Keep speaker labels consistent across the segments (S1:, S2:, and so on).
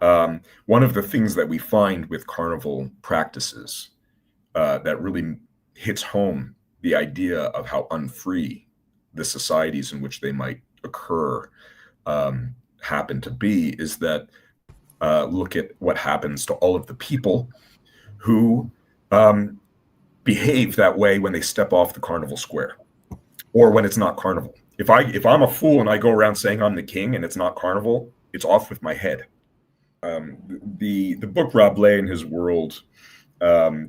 S1: One of the things that we find with carnival practices that really hits home the idea of how unfree the societies in which they might occur happen to be is that look at what happens to all of the people who behave that way when they step off the carnival square or when it's not carnival. If I'm a fool and I go around saying I'm the king and it's not carnival, it's off with my head. The book Rabelais and His World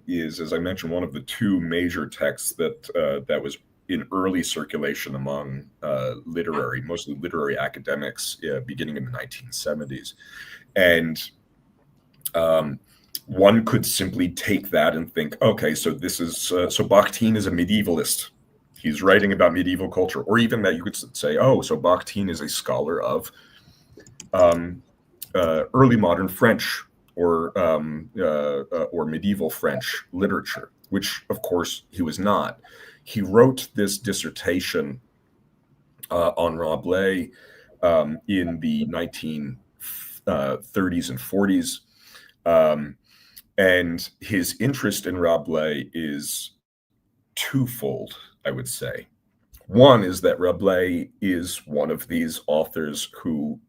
S1: is, as I mentioned, one of the two major texts that was in early circulation among mostly literary academics beginning in the 1970s. And one could simply take that and think, okay, so this is, so Bakhtin is a medievalist. He's writing about medieval culture. Or even that you could say, oh, so Bakhtin is a scholar of early modern French or medieval French literature, which of course he was not. He wrote this dissertation on Rabelais in the 1930s and 40s. And his interest in Rabelais is twofold, I would say. One is that Rabelais is one of these authors who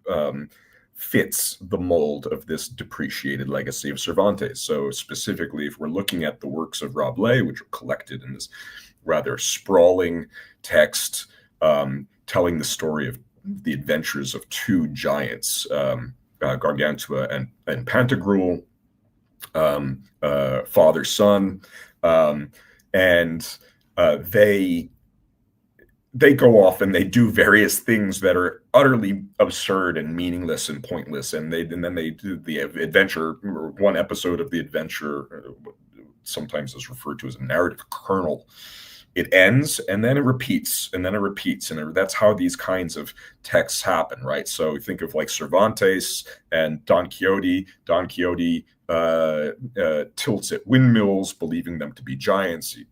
S1: fits the mold of this depreciated legacy of Cervantes. So specifically, if we're looking at the works of Rabelais, which are collected in this rather sprawling text, telling the story of the adventures of two giants, Gargantua and Pantagruel, father, son, and they go off and they do various things that are utterly absurd and meaningless and pointless. And then they do the adventure, or one episode of the adventure, sometimes is referred to as a narrative kernel. It ends and then it repeats and then it repeats. And that's how these kinds of texts happen, right? So think of like Cervantes and Don Quixote. Don Quixote tilts at windmills, believing them to be giants. He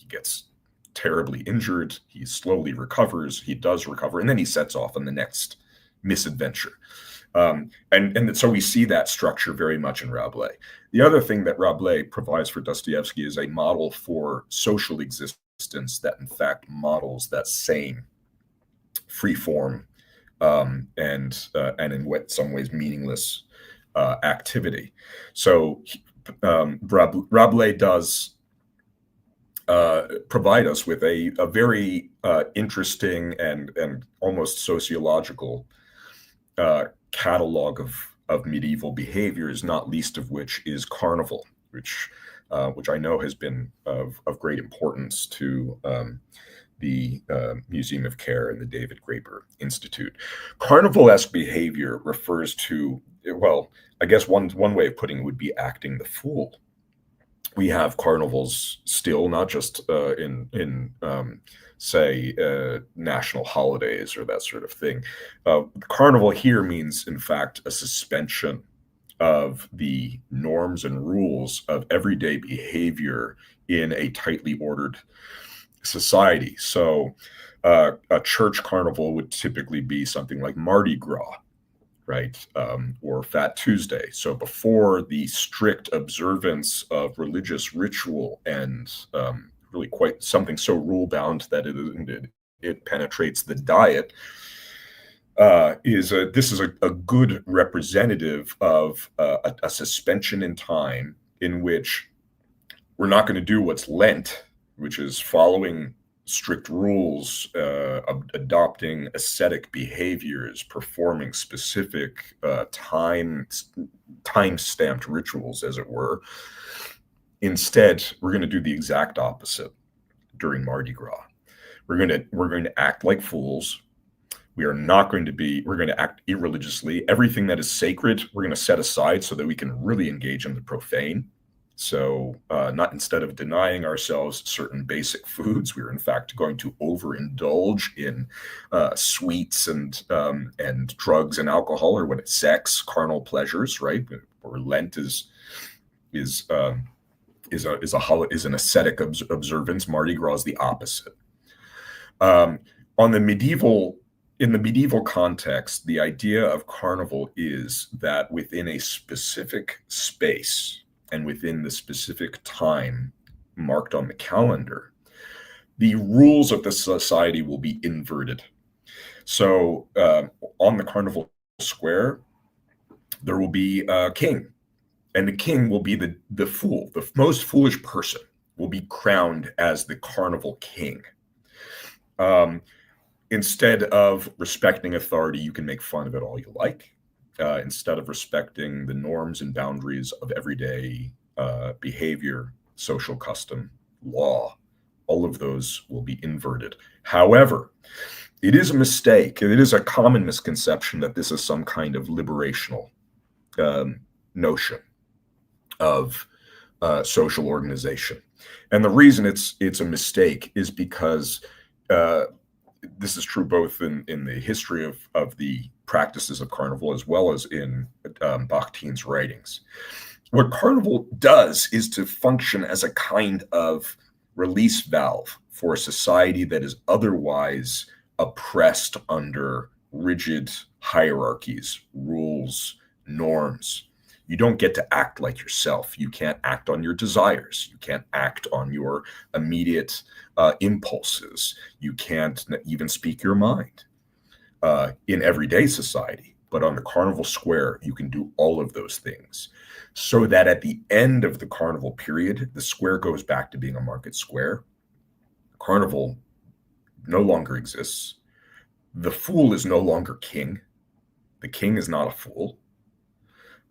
S1: gets terribly injured. He slowly recovers. He does recover, and then he sets off on the next misadventure. And so we see that structure very much in Rabelais. The other thing that Rabelais provides for Dostoevsky is a model for social existence that, in fact, models that same free form and in some ways meaningless activity. So Rabelais does provide us with a very interesting and almost sociological catalog of medieval behaviors, not least of which is carnival, which I know has been of great importance to the Museum of Care and the David Graeber Institute. Carnival-esque behavior refers to, well, I guess one way of putting it would be acting the fool. We have carnivals still, not just in say, national holidays or that sort of thing. Carnival here means, in fact, a suspension of the norms and rules of everyday behavior in a tightly ordered society. So a church carnival would typically be something like Mardi Gras, right? Or Fat Tuesday. So before the strict observance of religious ritual and really quite something so rule-bound that it penetrates the diet, this is a good representative of a suspension in time in which we're not going to do what's Lent, which is following strict rules, adopting ascetic behaviors, performing specific time-stamped rituals, as it were. Instead, we're going to do the exact opposite during Mardi Gras. We're going to act like fools. We're going to act irreligiously. Everything that is sacred, we're going to set aside so that we can really engage in the profane. So not instead of denying ourselves certain basic foods, we're in fact going to overindulge in sweets and drugs and alcohol, or what it's sex, carnal pleasures, right? Or Lent is an ascetic observance. Mardi Gras is the opposite. On the medieval in the medieval context, the idea of carnival is that within a specific space and within the specific time marked on the calendar, the rules of the society will be inverted. So on the carnival square, there will be a king, and the king will be the fool. The most foolish person will be crowned as the carnival king. Instead of respecting authority, you can make fun of it all you like. Instead of respecting the norms and boundaries of everyday behavior, social custom, law, all of those will be inverted. However, it is a mistake. It is a common misconception that this is some kind of liberational notion of social organization. And the reason it's a mistake is because this is true both in the history of the practices of carnival as well as in Bakhtin's writings. What carnival does is to function as a kind of release valve for a society that is otherwise oppressed under rigid hierarchies, rules, norms. You don't get to act like yourself. You can't act on your desires. You can't act on your immediate impulses. You can't even speak your mind in everyday society. But on the carnival square, you can do all of those things. So that at the end of the carnival period, the square goes back to being a market square. Carnival no longer exists. The fool is no longer king. The king is not a fool.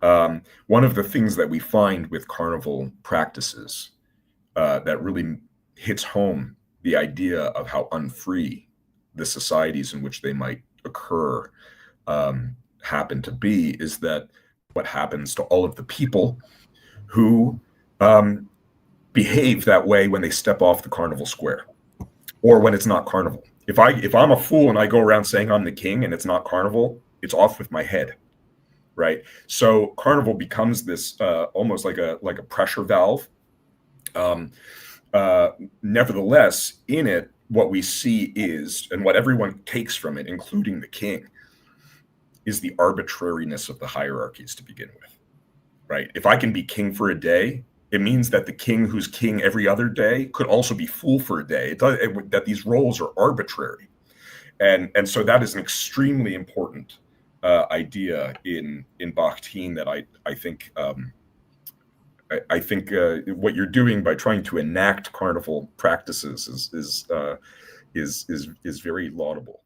S1: One of the things that we find with carnival practices that really hits home the idea of how unfree the societies in which they might occur happen to be is that what happens to all of the people who behave that way when they step off the carnival square or when it's not carnival. If I'm a fool and I go around saying I'm the king and it's not carnival, it's off with my head. Right. So carnival becomes this almost like a pressure valve. Nevertheless, in it, what we see is, and what everyone takes from it, including the king, is the arbitrariness of the hierarchies to begin with. Right. If I can be king for a day, it means that the king who's king every other day could also be fool for a day. That these roles are arbitrary. And so that is an extremely important idea in Bakhtin that I think what you're doing by trying to enact carnival practices is very laudable.